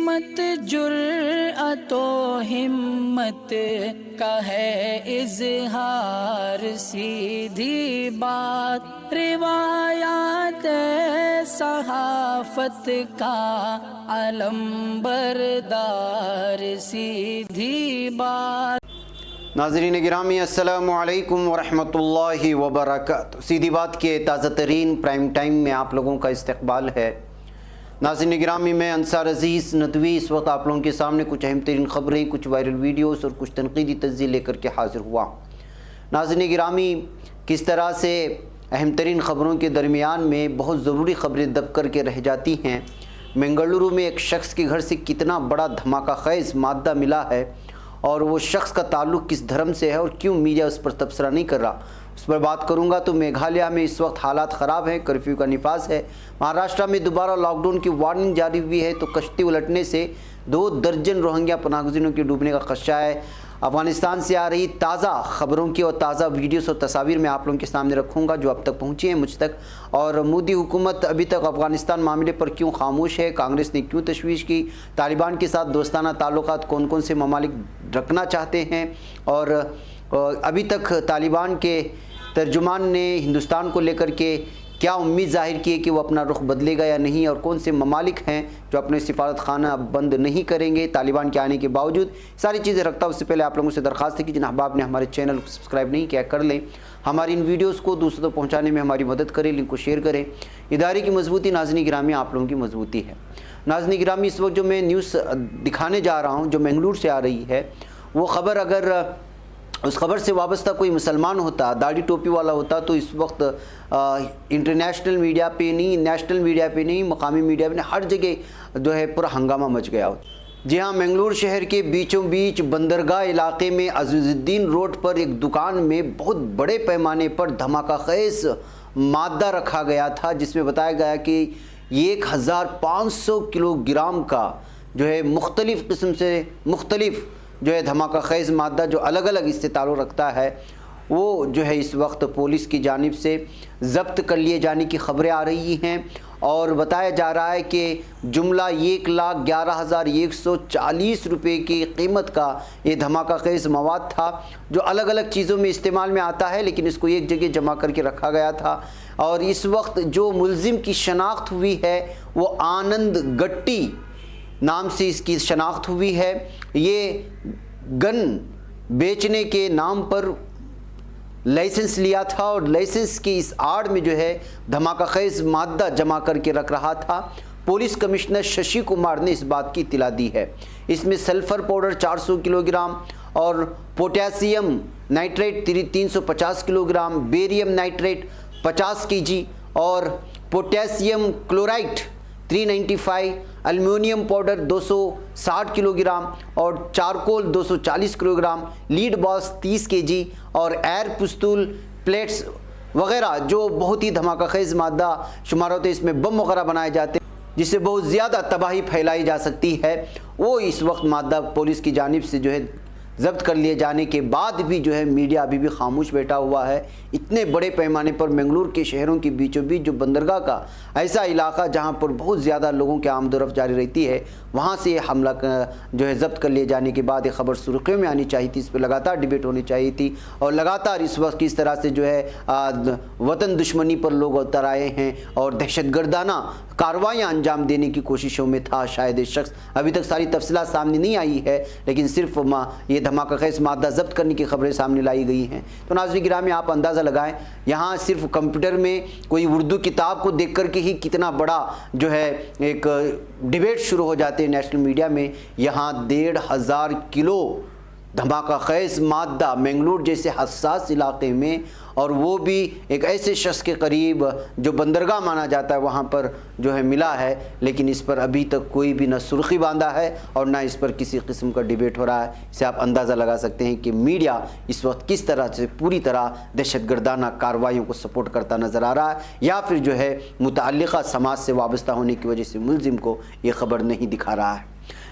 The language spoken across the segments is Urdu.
سمت جرأت و ہمت کا ہے اظہار، سیدھی بات روایات صحافت کا علم بردار، سیدھی بات۔ ناظرین گرامی السلام علیکم ورحمۃ اللہ وبرکاتہ۔ سیدھی بات کے تازہ ترین پرائم ٹائم میں آپ لوگوں کا استقبال ہے۔ ناظرین گرامی، میں انصار عزیز ندوی اس وقت آپ لوگوں کے سامنے کچھ اہم ترین خبریں، کچھ وائرل ویڈیوز اور کچھ تنقیدی تجزیے لے کر کے حاضر ہوا ہوں۔ ناظرین گرامی، کس طرح سے اہم ترین خبروں کے درمیان میں بہت ضروری خبریں دب کر کے رہ جاتی ہیں۔ منگلورو میں ایک شخص کے گھر سے کتنا بڑا دھماکہ خیز مادہ ملا ہے اور وہ شخص کا تعلق کس دھرم سے ہے اور کیوں میڈیا اس پر تبصرہ نہیں کر رہا، اس پر بات کروں گا۔ تو میگھالیہ میں اس وقت حالات خراب ہیں، کرفیو کا نفاذ ہے۔ مہاراشٹرا میں دوبارہ لاک ڈاؤن کی وارننگ جاری ہوئی ہے، تو کشتی الٹنے سے 2 درجن روہنگیا پناہ گزینوں کے ڈوبنے کا خدشہ ہے۔ افغانستان سے آ رہی تازہ خبروں کی اور تازہ ویڈیوز اور تصاویر میں آپ لوگوں کے سامنے رکھوں گا جو اب تک پہنچی ہیں مجھ تک، اور مودی حکومت ابھی تک افغانستان معاملے پر کیوں خاموش ہے، کانگریس نے کیوں تشویش کی، طالبان کے ساتھ دوستانہ تعلقات کون کون سے ممالک رکھنا چاہتے ہیں، اور ابھی تک طالبان کے ترجمان نے ہندوستان کو لے کر کے کیا امید ظاہر کی ہے کہ وہ اپنا رخ بدلے گا یا نہیں، اور کون سے ممالک ہیں جو اپنے سفارت خانہ اب بند نہیں کریں گے طالبان کے آنے کے باوجود۔ ساری چیزیں رکھتا ہوں، اس سے پہلے آپ لوگوں سے درخواست ہے کہ جن احباب نے ہمارے چینل کو سبسکرائب نہیں کیا کر لیں، ہماری ان ویڈیوز کو دوسروں تک پہنچانے میں ہماری مدد کریں، لنک کو شیئر کریں۔ ادارے کی مضبوطی ناظرین گرامی آپ لوگوں کی مضبوطی ہے۔ ناظرین گرامی، اس وقت جو میں نیوز دکھانے جا رہا ہوں جو منگلور سے آ رہی ہے، وہ خبر اگر اس خبر سے وابستہ کوئی مسلمان ہوتا، داڑھی ٹوپی والا ہوتا، تو اس وقت انٹرنیشنل میڈیا پہ نہیں، نیشنل میڈیا پہ نہیں، مقامی میڈیا پہ نہیں، ہر جگہ جو ہے پورا ہنگامہ مچ گیا ہوتا۔ جی ہاں، منگلور شہر کے بیچوں بیچ بندرگاہ علاقے میں عزیز الدین روڈ پر ایک دکان میں بہت بڑے پیمانے پر دھماکہ خیز مادہ رکھا گیا تھا، جس میں بتایا گیا کہ 1500 کلو گرام کا جو ہے مختلف قسم سے مختلف جو ہے دھماکہ خیز مادہ جو الگ الگ اس سے تعلق رکھتا ہے، وہ جو ہے اس وقت پولیس کی جانب سے ضبط کر لیے جانے کی خبریں آ رہی ہیں، اور بتایا جا رہا ہے کہ جملہ 1,11,140 روپے کی قیمت کا یہ دھماکہ خیز مواد تھا، جو الگ الگ چیزوں میں استعمال میں آتا ہے، لیکن اس کو ایک جگہ جمع کر کے رکھا گیا تھا۔ اور اس وقت جو ملزم کی شناخت ہوئی ہے وہ آنند گٹی نام سے اس کی شناخت ہوئی ہے۔ یہ گن بیچنے کے نام پر لائسنس لیا تھا اور لائسنس کی اس آڑ میں جو ہے دھماکہ خیز مادہ جمع کر کے رکھ رہا تھا۔ پولیس کمشنر ششی کمار نے اس بات کی اطلاع دی ہے۔ اس میں سلفر پاؤڈر 400 کلو گرام اور پوٹیسیم nitrate 350 kilo gram, barium nitrate 50 کے جی اور پوٹیسیم chlorite 395، aluminium powder 260 kilo gram اور چارکول 240 کلو گرام، لیڈ باس 30 کے جی اور ایئر پستول پلیٹس وغیرہ جو بہت ہی دھماکہ خیز مادہ شمار ہوتے ہیں، اس میں بم وغیرہ بنائے جاتے ہیں جس سے بہت زیادہ تباہی پھیلائی جا سکتی ہے، وہ اس وقت مادہ پولیس کی جانب سے جو ہے ضبط کر لیے جانے کے بعد بھی جو ہے میڈیا ابھی بھی خاموش بیٹھا ہوا ہے۔ اتنے بڑے پیمانے پر منگلور کے شہروں کے بیچوں بیچ جو بندرگاہ کا ایسا علاقہ جہاں پر بہت زیادہ لوگوں کی آمد و رفت جاری رہتی ہے، وہاں سے یہ حملہ جو ہے ضبط کر لیے جانے کے بعد یہ خبر سرخیوں میں آنی چاہیے تھی، اس پہ لگاتار ڈیبیٹ ہونی چاہیے تھی، اور لگاتار اس وقت کس طرح سے جو ہے وطن دشمنی پر لوگ اتر آئے ہیں اور دہشت گردانہ کارروائیاں انجام دینے کی کوششوں میں تھا شاید یہ شخص۔ ابھی تک ساری تفصیلات سامنے نہیں آئی ہے، لیکن صرف یہ دھماکہ خیز مادہ ضبط کرنے کی خبریں سامنے لائی گئی ہیں۔ تو ناظرین گرامی، آپ اندازہ لگائیں، یہاں صرف کمپیوٹر میں کوئی اردو کتاب کو دیکھ کر کے ہی کتنا بڑا جو ہے ایک ڈیبیٹ شروع ہو جاتے ہیں نیشنل میڈیا میں۔ یہاں 1,500 کلو دھماکہ خیز مادہ منگلور جیسے حساس علاقے میں، اور وہ بھی ایک ایسے شخص کے قریب جو بندرگاہ مانا جاتا ہے وہاں پر جو ہے ملا ہے، لیکن اس پر ابھی تک کوئی بھی نہ سرخی باندھا ہے اور نہ اس پر کسی قسم کا ڈیبیٹ ہو رہا ہے۔ اس سے آپ اندازہ لگا سکتے ہیں کہ میڈیا اس وقت کس طرح سے پوری طرح دہشت گردانہ کارروائیوں کو سپورٹ کرتا نظر آ رہا ہے، یا پھر جو ہے متعلقہ سماج سے وابستہ ہونے کی وجہ سے ملزم کو یہ خبر نہیں دکھا رہا ہے۔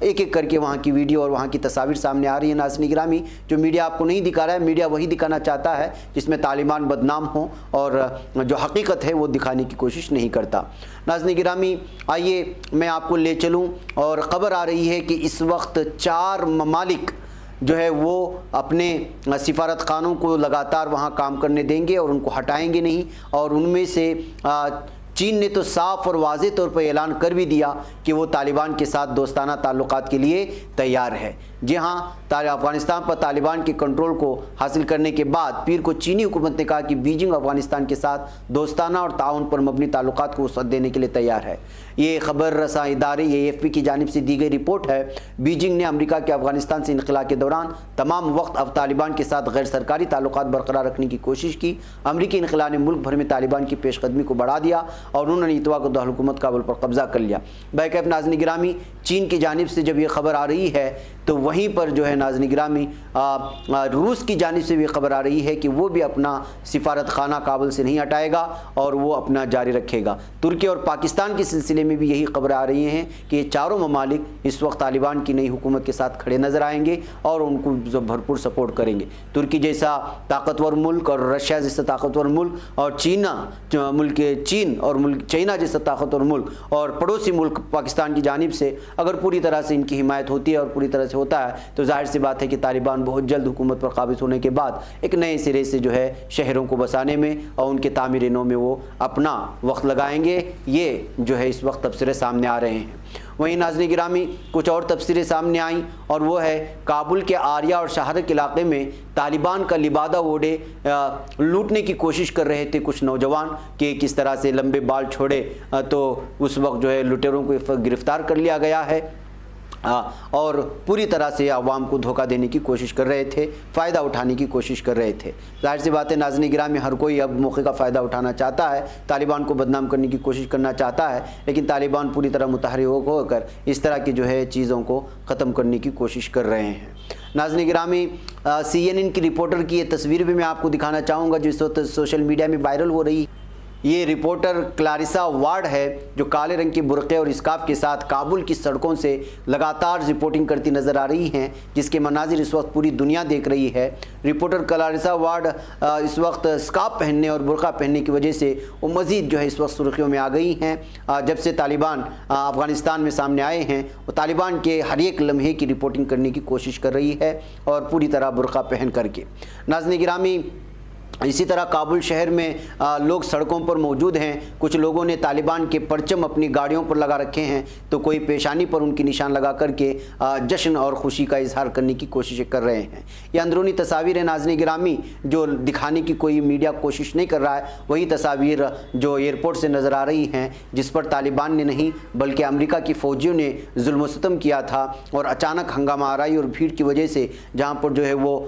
ایک ایک کر کے وہاں کی ویڈیو اور وہاں کی تصاویر سامنے آ رہی ہیں ناظرین گرامی، جو میڈیا آپ کو نہیں دکھا رہا ہے، میڈیا وہی دکھانا چاہتا ہے جس میں طالبان بدنام ہوں، اور جو حقیقت ہے وہ دکھانے کی کوشش نہیں کرتا۔ ناظرین گرامی آئیے میں آپ کو لے چلوں، اور خبر آ رہی ہے کہ اس وقت 4 ممالک جو ہے وہ اپنے سفارت خانوں کو لگاتار وہاں کام کرنے دیں گے اور ان کو ہٹائیں گے نہیں، اور ان میں سے چین نے تو صاف اور واضح طور پر اعلان کر بھی دیا کہ وہ طالبان کے ساتھ دوستانہ تعلقات کے لیے تیار ہے۔ جی ہاں، افغانستان پر طالبان کے کنٹرول کو حاصل کرنے کے بعد پیر کو چینی حکومت نے کہا کہ بیجنگ افغانستان کے ساتھ دوستانہ اور تعاون پر مبنی تعلقات کو وسعت دینے کے لیے تیار ہے۔ یہ خبر رساں ادارے AFP کی جانب سے دی گئی رپورٹ ہے۔ بیجنگ نے امریکہ کے افغانستان سے انخلا کے دوران تمام وقت طالبان کے ساتھ غیر سرکاری تعلقات برقرار رکھنے کی کوشش کی۔ امریکی انخلا نے ملک بھر میں طالبان کی پیش قدمی کو بڑھا دیا اور انہوں نے اتوار کو دارالحکومت کابل پر قبضہ کر لیا۔ بہرکیف ناظرین گرامی چین کی جانب سے جب یہ خبر آ رہی ہے تو وہیں پر جو ہے ناظرین گرامی روس کی جانب سے بھی خبر آ رہی ہے کہ وہ بھی اپنا سفارت خانہ کابل سے نہیں ہٹائے گا اور وہ اپنا جاری رکھے گا۔ ترکی اور پاکستان کے سلسلے میں بھی یہی خبریں آ رہی ہیں کہ یہ چاروں ممالک اس وقت طالبان کی نئی حکومت کے ساتھ کھڑے نظر آئیں گے اور ان کو بھرپور سپورٹ کریں گے۔ ترکی جیسا طاقتور ملک اور رشیا جیسا طاقتور ملک اور چین اور چائنا جیسا طاقتور ملک اور پڑوسی ملک پاکستان کی جانب سے اگر پوری طرح سے ان کی حمایت ہوتی ہے اور پوری طرح سے ہوتا ہے تو ظاہر سی بات ہے کہ طالبان بہت جلد حکومت پر قابض ہونے کے بعد ایک نئے سرے سے جو ہے شہروں کو بسانے میں اور ان کے تعمیر نو میں وہ اپنا وقت لگائیں گے۔ یہ جو ہے اس وقت تبصرے سامنے آ رہے ہیں۔ وہیں ناظرین گرامی کچھ اور تبصرے سامنے آئیں، اور وہ ہے کابل کے آریہ اور شہرک علاقے میں طالبان کا لبادہ اوڑھے لوٹنے کی کوشش کر رہے تھے کچھ نوجوان، کہ کس طرح سے لمبے بال چھوڑے تو اس وقت جو ہے لٹیروں کو گرفتار کر لیا گیا ہے اور پوری طرح سے عوام کو دھوکہ دینے کی کوشش کر رہے تھے، فائدہ اٹھانے کی کوشش کر رہے تھے۔ ظاہر سی بات ہے ناظرین گرامی ہر کوئی اب موقع کا فائدہ اٹھانا چاہتا ہے، طالبان کو بدنام کرنے کی کوشش کرنا چاہتا ہے، لیکن طالبان پوری طرح متحرک ہو کر اس طرح کی جو ہے چیزوں کو ختم کرنے کی کوشش کر رہے ہیں۔ ناظرین گرامی CNN کی رپورٹر کی یہ تصویر بھی میں آپ کو دکھانا چاہوں گا جو اس وقت سوشل میڈیا میں وائرل ہو رہی ہے۔ یہ رپورٹر کلاریسا وارڈ ہے جو کالے رنگ کے برقعے اور اسکارف کے ساتھ کابل کی سڑکوں سے لگاتار رپورٹنگ کرتی نظر آ رہی ہیں، جس کے مناظر اس وقت پوری دنیا دیکھ رہی ہے۔ رپورٹر کلاریسا وارڈ اس وقت اسکارف پہننے اور برقع پہننے کی وجہ سے وہ مزید جو ہے اس وقت سرخیوں میں آ گئی ہیں۔ جب سے طالبان افغانستان میں سامنے آئے ہیں وہ طالبان کے ہر ایک لمحے کی رپورٹنگ کرنے کی کوشش کر رہی ہے اور پوری طرح برقع پہن کر کے۔ ناظرین گرامی اسی طرح کابل شہر میں لوگ سڑکوں پر موجود ہیں، کچھ لوگوں نے طالبان کے پرچم اپنی گاڑیوں پر لگا رکھے ہیں تو کوئی پیشانی پر ان کی نشان لگا کر کے جشن اور خوشی کا اظہار کرنے کی کوششیں کر رہے ہیں۔ یہ اندرونی تصاویر ہیں ناظرین گرامی جو دکھانے کی کوئی میڈیا کوشش نہیں کر رہا ہے، وہی تصاویر جو ایئرپورٹ سے نظر آ رہی ہیں جس پر طالبان نے نہیں بلکہ امریکہ کی فوجیوں نے ظلم و ستم کیا تھا، اور اچانک ہنگامہ آرائی اور بھیڑ کی وجہ سے جہاں پر جو ہے وہ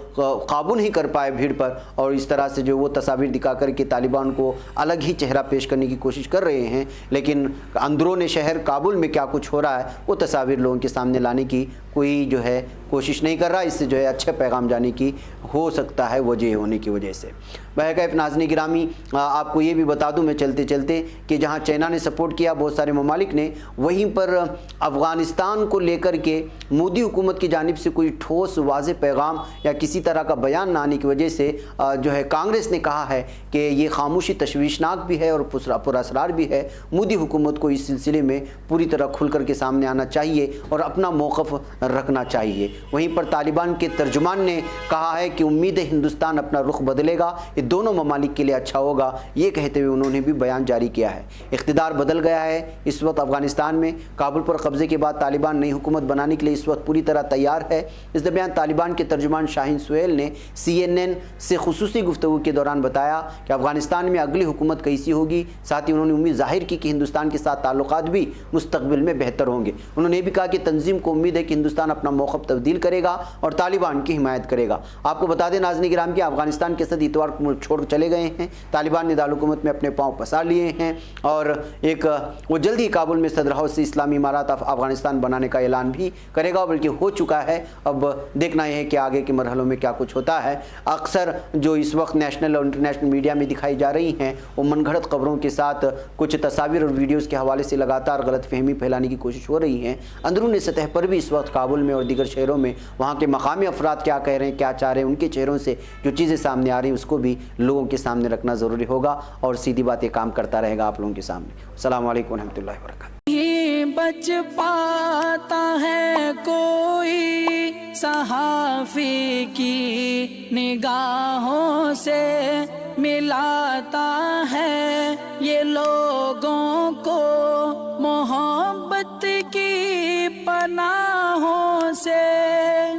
قابو نہیں کر پائے بھیڑ پر، اور اس طرح سے جو وہ تصاویر دکھا کر کے طالبان کو الگ ہی چہرہ پیش کرنے کی کوشش کر رہے ہیں، لیکن اندرون شہر کابل میں کیا کچھ ہو رہا ہے وہ تصاویر لوگوں کے سامنے لانے کی کوئی جو ہے کوشش نہیں کر رہا۔ اس سے جو ہے اچھا پیغام جانے کی ہو سکتا ہے وجہ ہونے کی وجہ سے۔ بہرکیف ناظرین گرامی آپ کو یہ بھی بتا دوں میں چلتے چلتے کہ جہاں چائنا نے سپورٹ کیا بہت سارے ممالک نے، وہیں پر افغانستان کو لے کر کے مودی حکومت کی جانب سے کوئی ٹھوس واضح پیغام یا کسی طرح کا بیان نہ آنے کی وجہ سے جو ہے کانگریس نے کہا ہے کہ یہ خاموشی تشویشناک بھی ہے اور پر اسرار بھی ہے۔ مودی حکومت کو اس سلسلے میں پوری طرح کھل کر کے سامنے آنا چاہیے اور اپنا موقف رکھنا چاہیے۔ وہیں پر طالبان کے ترجمان نے کہا ہے کہ امید ہے ہندوستان اپنا رخ بدلے گا، یہ دونوں ممالک کے لیے اچھا ہوگا، یہ کہتے ہوئے انہوں نے بھی بیان جاری کیا ہے۔ اقتدار بدل گیا ہے اس وقت افغانستان میں، کابل پر قبضے کے بعد طالبان نئی حکومت بنانے کے لیے اس وقت پوری طرح تیار ہے۔ اس درمیان طالبان کے ترجمان شاہین سہیل نے CNN سے خصوصی گفتگو کے دوران بتایا کہ افغانستان میں اگلی حکومت کیسی ہوگی، ساتھ ہی انہوں نے امید ظاہر کی کہ ہندوستان کے ساتھ تعلقات بھی مستقبل میں بہتر ہوں گے۔ انہوں نے بھی کہا کہ تنظیم کو امید ہے کہ ہندوستان اپنا موقف تبدیل تبدیل کرے گا اور طالبان کی حمایت کرے گا۔ آپ کو بتا دیں ناظرین کرام کہ افغانستان کے صدر اتوار کو ملک چھوڑ چلے گئے ہیں، طالبان نے دارالحکومت میں اپنے پاؤں پسار لیے ہیں اور وہ جلدی کابل میں صدر ہاؤس سے اسلامی امارات افغانستان بنانے کا اعلان بھی کرے گا، بلکہ ہو چکا ہے۔ اب دیکھنا یہ ہے کہ آگے کے مرحلوں میں کیا کچھ ہوتا ہے۔ اکثر جو اس وقت نیشنل اور انٹرنیشنل میڈیا میں دکھائی جا رہی ہیں وہ من گھڑت خبروں کے ساتھ کچھ تصاویر اور ویڈیوز کے حوالے سے لگاتار غلط فہمی پھیلانے کی کوشش ہو رہی ہے۔ اندرونی سطح پر بھی اس وقت کابل میں اور دیگر شہروں میں وہاں کے مقامی افراد کیا کہہ رہے ہیں، کیا چاہ رہے ہیں، ان کے چہروں سے جو چیزیں سامنے آ رہی ہیں اس کو بھی لوگوں کے سامنے رکھنا ضروری ہوگا اور سیدھی باتیں کام کرتا رہے گا آپ لوگوں کے سامنے۔ السلام علیکم ورحمۃ اللہ وبرکاتہ۔ بچ پاتا ہے کوئی صحافی کی نگاہوں سے، ملاتا ہے یہ لوگوں کو محبت کی پناہوں سے،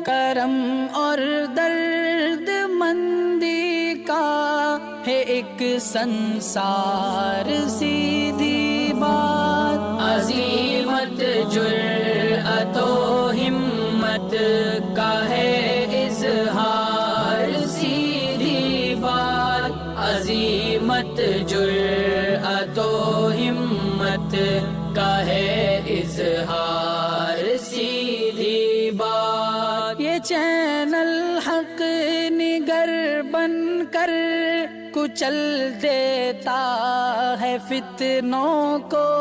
کرم اور درد مندی کا ہے ایک سنسار، سیدھی بات عظیمت جرأت و ہمت کا ہے اظہار، سیدھی بات عظیمت جرأت و ہمت کا ہے اظہار، سیدھی بات۔ یہ چینل حق نگر بن کر کچل دیتا ہے فتنوں کو۔